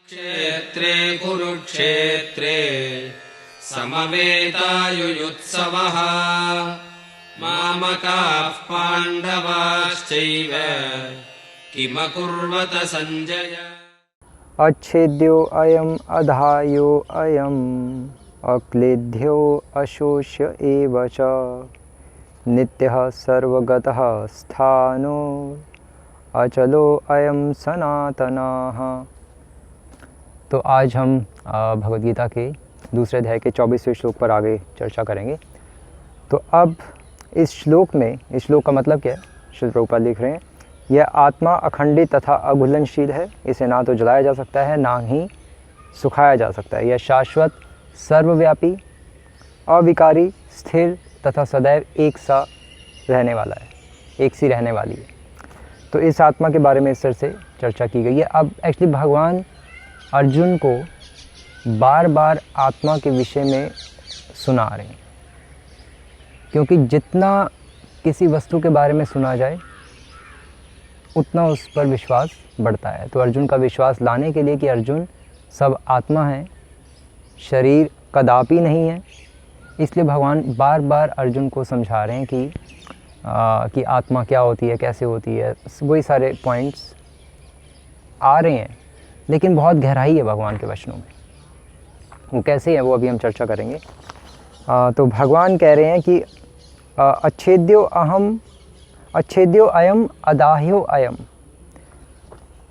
क्षेत्रे कुरुक्षेत्रे समवेतायुयुत्सवः मामकाः पाण्डवाश्चैव किमकुर्वत सञ्जय। अच्छेद्यो अयम् अधायो अयम् अक्लेद्यो अशोष्य एव च नित्यः सर्वगतः स्थानो अचलो अयम सनातनः। तो आज हम भगवद गीता के दूसरे अध्याय के 24वें श्लोक पर आगे चर्चा करेंगे। तो अब इस श्लोक का मतलब क्या है? श्री प्रभुपाद लिख रहे हैं, यह आत्मा अखंडित तथा अघुलनशील है, इसे ना तो जलाया जा सकता है ना ही सुखाया जा सकता है। यह शाश्वत, सर्वव्यापी, अविकारी, स्थिर तथा सदैव एक सा रहने वाला है, एक सी रहने वाली है। तो इस आत्मा के बारे में इस तरह से चर्चा की गई है। अब एक्चुअली भगवान अर्जुन को बार बार आत्मा के विषय में सुना रहे हैं, क्योंकि जितना किसी वस्तु के बारे में सुना जाए उतना उस पर विश्वास बढ़ता है। तो अर्जुन का विश्वास लाने के लिए कि अर्जुन सब आत्मा है, शरीर कदापि नहीं है, इसलिए भगवान बार बार अर्जुन को समझा रहे हैं कि आत्मा क्या होती है, कैसे होती है। वही सारे पॉइंट्स आ रहे हैं, लेकिन बहुत गहराई है भगवान के वचनों में। वो कैसे है वो अभी हम चर्चा करेंगे। तो भगवान कह रहे हैं कि अच्छेद्यो अयम अदाह्यो अयम,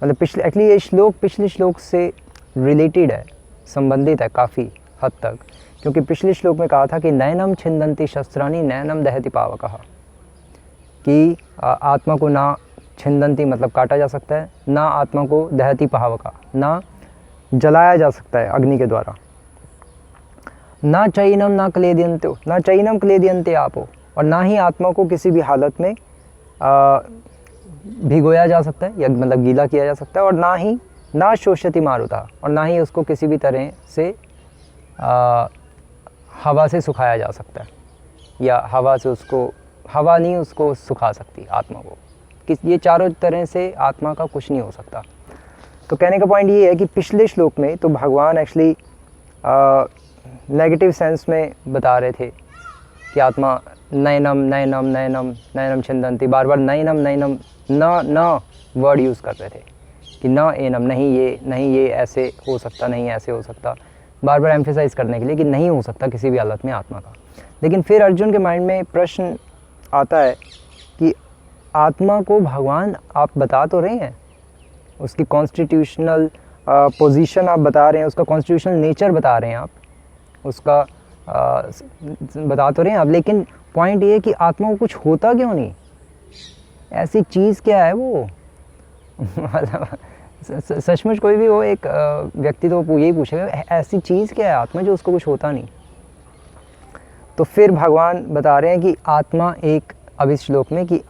मतलब एक्चुअली ये श्लोक पिछले श्लोक से रिलेटेड है, संबंधित है काफ़ी हद तक, क्योंकि पिछले श्लोक में कहा था कि नैनम छिन्दन्ति शस्त्राणि नैनम दहति पावकः, कि आत्मा को ना छिन्दन्ति मतलब काटा जा सकता है, ना आत्मा को दहति पावका ना जलाया जा सकता है अग्नि के द्वारा, ना चैनम ना चैनम क्लेदियन्ते आपो, और ना ही आत्मा को किसी भी हालत में भिगोया जा सकता है या मतलब गीला किया जा सकता है, और ना शोष्यति मारुता, और ना ही उसको किसी भी तरह से हवा से सुखाया जा सकता है, या हवा नहीं उसको सुखा सकती आत्मा को। ये चारों तरह से आत्मा का कुछ नहीं हो सकता। तो कहने का पॉइंट ये है कि पिछले श्लोक में तो भगवान एक्चुअली नेगेटिव सेंस में बता रहे थे कि आत्मा नैनम छिन्दन्ति, बार बार नैनम न वर्ड यूज़ कर रहे थे कि न एनम, नहीं ये ऐसे हो सकता, नहीं ऐसे हो सकता, बार बार एम्फेसाइज करने के लिए कि नहीं हो सकता किसी भी हालत में आत्मा का। लेकिन फिर अर्जुन के माइंड में प्रश्न आता है कि आत्मा को भगवान आप बता तो रहे हैं, उसकी कॉन्स्टिट्यूशनल पोजीशन आप बता रहे हैं, उसका कॉन्स्टिट्यूशनल नेचर बता रहे हैं आप, उसका बता तो रहे हैं आप, लेकिन पॉइंट ये है कि आत्मा को कुछ होता क्यों नहीं? ऐसी चीज़ क्या है वो? मतलब सचमुच कोई भी हो एक व्यक्ति तो यही पूछेगा ऐसी चीज़ क्या है आत्मा जो उसको कुछ होता नहीं। तो फिर भगवान बता रहे हैं कि आत्मा एक, अब इस श्लोक में कि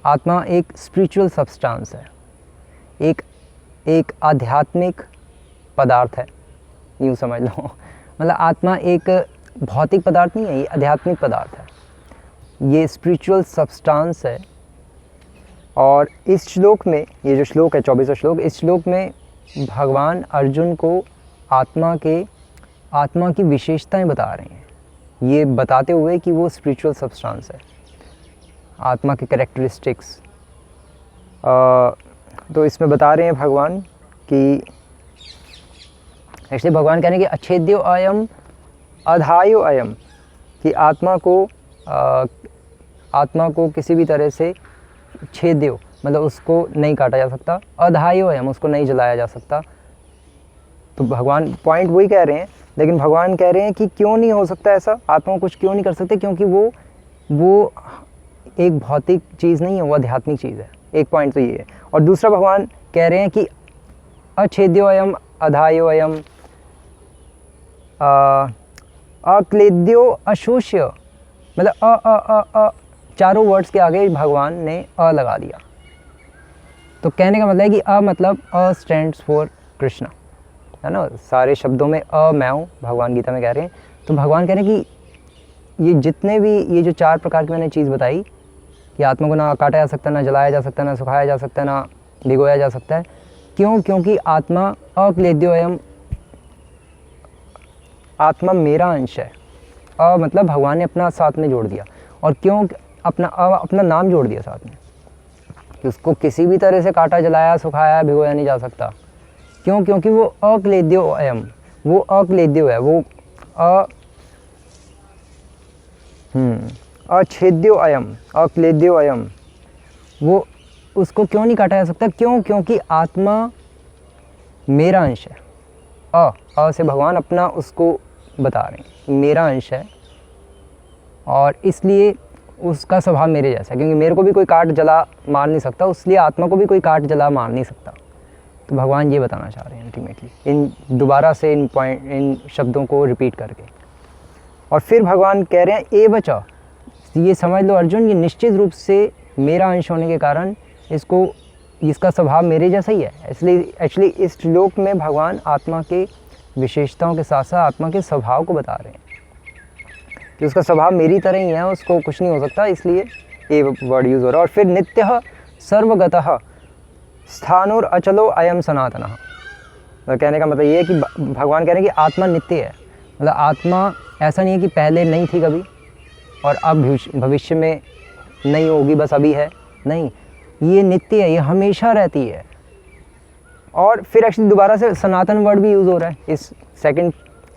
आत्मा एक स्पिरिचुअल सब्सटेंस है, एक आध्यात्मिक पदार्थ है, यूँ समझ लो। मतलब आत्मा एक भौतिक पदार्थ नहीं है, ये आध्यात्मिक पदार्थ है, ये स्पिरिचुअल सब्सटेंस है। और इस श्लोक में, ये जो श्लोक है 24वां श्लोक, इस श्लोक में भगवान अर्जुन को आत्मा की विशेषताएं बता रहे हैं, ये बताते हुए कि वो स्पिरिचुअल सब्सटेंस है, आत्मा के कैरेक्टरिस्टिक्स। तो इसमें बता रहे हैं भगवान कि एक्चुअली भगवान कहने कि अच्छेद्यो अयम अधायो अयम, कि आत्मा को किसी भी तरह से छेद्यो मतलब उसको नहीं काटा जा सकता, अधायो अयम उसको नहीं जलाया जा सकता। तो भगवान पॉइंट वही कह रहे हैं, लेकिन भगवान कह रहे हैं कि क्यों नहीं हो सकता ऐसा, आत्मा को कुछ क्यों नहीं कर सकते, क्योंकि वो एक भौतिक चीज़ नहीं है, वो आध्यात्मिक चीज़ है। एक पॉइंट तो ये है। और दूसरा भगवान कह रहे हैं कि अच्छेद्यो अयम अधायो अयम अक्लेद्यो अशोष्य, मतलब चारों वर्ड्स के आगे भगवान ने अ लगा दिया। तो कहने का मतलब है कि अ मतलब अ स्टैंड्स फॉर कृष्णा, है ना, सारे शब्दों में अ मैं हूँ, भगवान गीता में कह रहे हैं। तो भगवान कह रहे हैं कि ये जितने भी ये जो चार प्रकार की मैंने चीज़ बताई कि आत्मा को ना काटा जा सकता, ना जलाया जा सकता, ना सुखाया जा सकता, ना भिगोया जा सकता है, क्यों? क्योंकि आत्मा अक्लेद्योयम, आत्मा मेरा अंश है। मतलब भगवान ने अपना साथ में जोड़ दिया। और क्यों अपना नाम जोड़ दिया साथ में, कि उसको किसी भी तरह से काटा, जलाया, सुखाया, भिगोया नहीं जा सकता। क्यों? क्योंकि वो अक्लेद्यो अयम, वो अक्लेद्यो है, वो अच्छेद्यो अयम, अक्लेद्यो अयम, वो उसको क्यों नहीं काटा जा सकता? क्यों? क्योंकि आत्मा मेरा अंश है। अ से भगवान अपना उसको बता रहे हैं, मेरा अंश है और इसलिए उसका स्वभाव मेरे जैसा है। क्योंकि मेरे को भी कोई काट जला मार नहीं सकता, इसलिए आत्मा को भी कोई काट जला मार नहीं सकता। तो भगवान ये बताना चाह रहे हैं अल्टीमेटली, इन दोबारा से इन शब्दों को रिपीट करके। और फिर भगवान कह रहे हैं ए बचा, ये समझ लो अर्जुन, ये निश्चित रूप से मेरा अंश होने के कारण इसका स्वभाव मेरे जैसा ही है। इसलिए एक्चुअली इस श्लोक में भगवान आत्मा के विशेषताओं के साथ साथ आत्मा के स्वभाव को बता रहे हैं कि उसका स्वभाव मेरी तरह ही है, उसको कुछ नहीं हो सकता, इसलिए ये वर्ड यूज़ हो रहा है। और फिर नित्यः सर्वगतः स्थाणुर अचलो अयम सनातनः, तो कहने का मतलब ये है कि भगवान कह रहे हैं कि आत्मा नित्य है। मतलब आत्मा ऐसा नहीं है कि पहले नहीं थी कभी और अब भविष्य में नहीं होगी, बस अभी है, नहीं, ये नित्य है, ये हमेशा रहती है। और फिर एक्चुअली दोबारा से सनातन वर्ड भी यूज़ हो रहा है इस सेकंड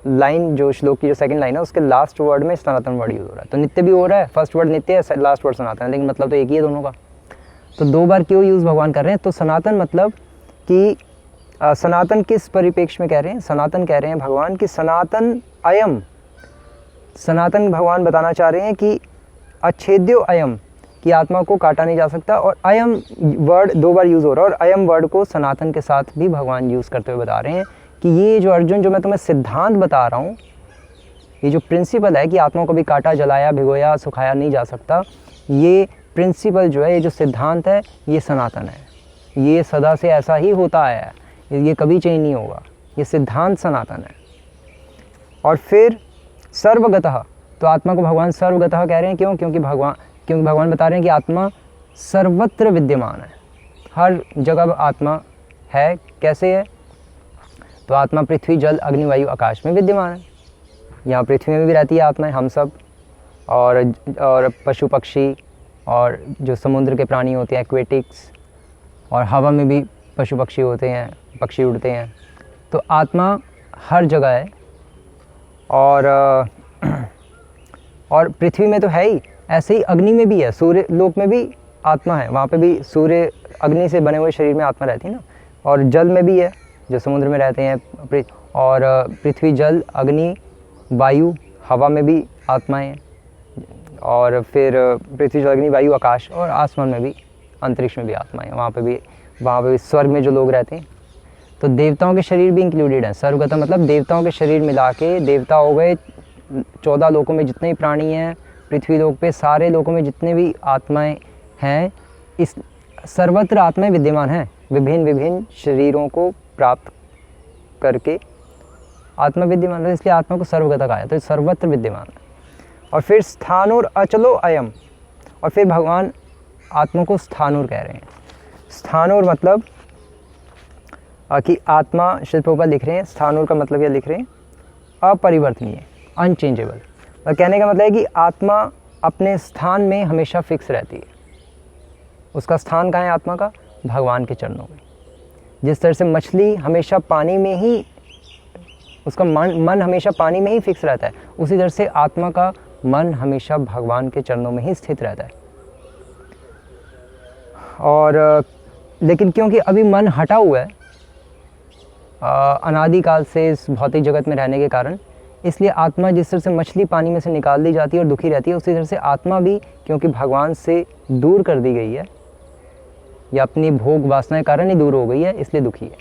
लाइन, जो श्लोक की जो सेकंड लाइन है उसके लास्ट वर्ड में सनातन वर्ड यूज़ हो रहा है। तो नित्य भी हो रहा है, फर्स्ट वर्ड नित्य है, लास्ट वर्ड सनातन है, लेकिन मतलब तो एक ही है दोनों का। तो दो बार क्यों यूज़ भगवान कर रहे हैं? तो सनातन मतलब कि सनातन किस परिप्रेक्ष्य में कह रहे हैं? सनातन कह रहे हैं भगवान कि सनातन अयम, सनातन भगवान बताना चाह रहे हैं कि अच्छेद्यो अयम, कि आत्मा को काटा नहीं जा सकता। और अयम वर्ड दो बार यूज़ हो रहा है और अयम वर्ड को सनातन के साथ भी भगवान यूज़ करते हुए बता रहे हैं कि ये जो अर्जुन, जो मैं तुम्हें सिद्धांत बता रहा हूँ, ये जो प्रिंसिपल है कि आत्मा को भी काटा, जलाया, भिगोया, सुखाया नहीं जा सकता, ये प्रिंसिपल जो है, ये जो सिद्धांत है, ये सनातन है, ये सदा से ऐसा ही होता आया है, ये कभी चेंज नहीं होगा, ये सिद्धांत सनातन है। और फिर सर्वगतः, तो आत्मा को भगवान सर्वगतः कह रहे हैं। क्यों? क्योंकि भगवान बता रहे हैं कि आत्मा सर्वत्र विद्यमान है, हर जगह आत्मा है। कैसे है? तो आत्मा पृथ्वी, जल, अग्नि, वायु, आकाश में विद्यमान है। यहाँ पृथ्वी में भी रहती है आत्माएं, हम सब, और पशु पक्षी और जो समुद्र के प्राणी होते हैं, एक्वेटिक्स, और हवा में भी पशु पक्षी होते हैं, पक्षी उड़ते हैं। तो आत्मा हर जगह है। और पृथ्वी में तो है ही, ऐसे ही अग्नि में भी है, सूर्य लोक में भी आत्मा है, वहाँ पे भी सूर्य, अग्नि से बने हुए शरीर में आत्मा रहती है ना। और जल में भी है, जो समुद्र में रहते हैं, और पृथ्वी, जल, अग्नि, वायु, हवा में भी आत्माएं हैं। और फिर पृथ्वी, जल, अग्नि, वायु, आकाश, और आसमान में भी, अंतरिक्ष में भी आत्माएं हैं। वहाँ पे भी स्वर्ग में जो लोग रहते हैं, तो देवताओं के शरीर भी इंक्लूडेड हैं। सर्वगत मतलब देवताओं के शरीर मिला के, देवता हो गए, 14 लोकों में जितने भी प्राणी हैं, पृथ्वी लोक पे सारे लोकों में जितने भी आत्माएं हैं, इस सर्वत्र आत्माएं विद्यमान हैं। विभिन्न विभिन्न शरीरों को प्राप्त करके आत्मा विद्यमान है, इसलिए आत्मा को सर्वगत कहा है। तो सर्वत्र विद्यमान है। और फिर स्थाणुर अचलो अयम, और फिर भगवान आत्मा को स्थाणुर कह रहे हैं। स्थाणुर मतलब कि आत्मा, श्री प्रभुपाद लिख रहे हैं, स्थाणुर का मतलब क्या लिख रहे हैं? अपरिवर्तनीय, अनचेंजेबल। और कहने का मतलब है कि आत्मा अपने स्थान में हमेशा फिक्स रहती है। उसका स्थान कहाँ है आत्मा का? भगवान के चरणों में। जिस तरह से मछली हमेशा पानी में ही, उसका मन हमेशा पानी में ही फिक्स रहता है, उसी तरह से आत्मा का मन हमेशा भगवान के चरणों में ही स्थित रहता है। और लेकिन क्योंकि अभी मन हटा हुआ है अनादिकाल से इस भौतिक जगत में रहने के कारण, इसलिए आत्मा जिस तरह से मछली पानी में से निकाल दी जाती है और दुखी रहती है, उसी तरह से आत्मा भी क्योंकि भगवान से दूर कर दी गई है, या अपनी भोग वासना के कारण ही दूर हो गई है, इसलिए दुखी है।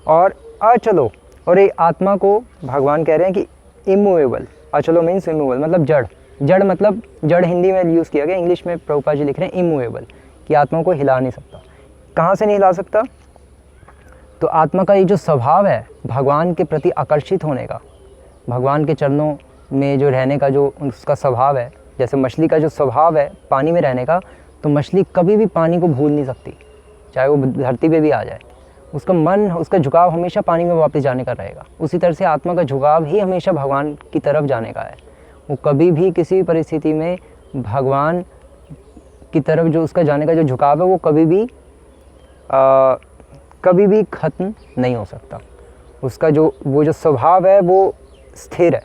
और अचलो, और ये आत्मा को भगवान कह रहे हैं कि इमूवेबल। अचलो मीन्स इमूवेबल, मतलब जड़। जड़ मतलब, जड़ हिंदी में यूज़ किया गया, इंग्लिश में प्रभुपाद जी लिख रहे हैं इमूवेबल, कि आत्मा को हिला नहीं सकता। कहाँ से नहीं हिला सकता? तो आत्मा का ये जो स्वभाव है भगवान के प्रति आकर्षित होने का, भगवान के चरणों में जो रहने का जो उसका स्वभाव है, जैसे मछली का जो स्वभाव है पानी में रहने का, तो मछली कभी भी पानी को भूल नहीं सकती, चाहे वो धरती पे भी आ जाए। उसका मन, उसका झुकाव हमेशा पानी में वापस जाने का रहेगा। उसी तरह से आत्मा का झुकाव ही हमेशा भगवान की तरफ जाने का है। वो कभी भी किसी भी परिस्थिति में भगवान की तरफ जो उसका जाने का जो झुकाव है वो कभी भी ख़त्म नहीं हो सकता। उसका जो स्वभाव है वो स्थिर है,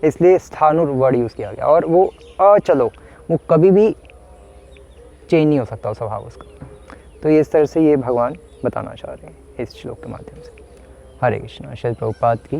इसलिए स्थाणुर्वर्ण यूज़ किया गया। और वो अचलो, वो कभी भी चेंज नहीं हो सकता वो स्वभाव उसका। तो इस तरह से ये भगवान बताना चाह रहे हैं इस श्लोक के माध्यम से। हरे कृष्णा। श्रील प्रभुपाद की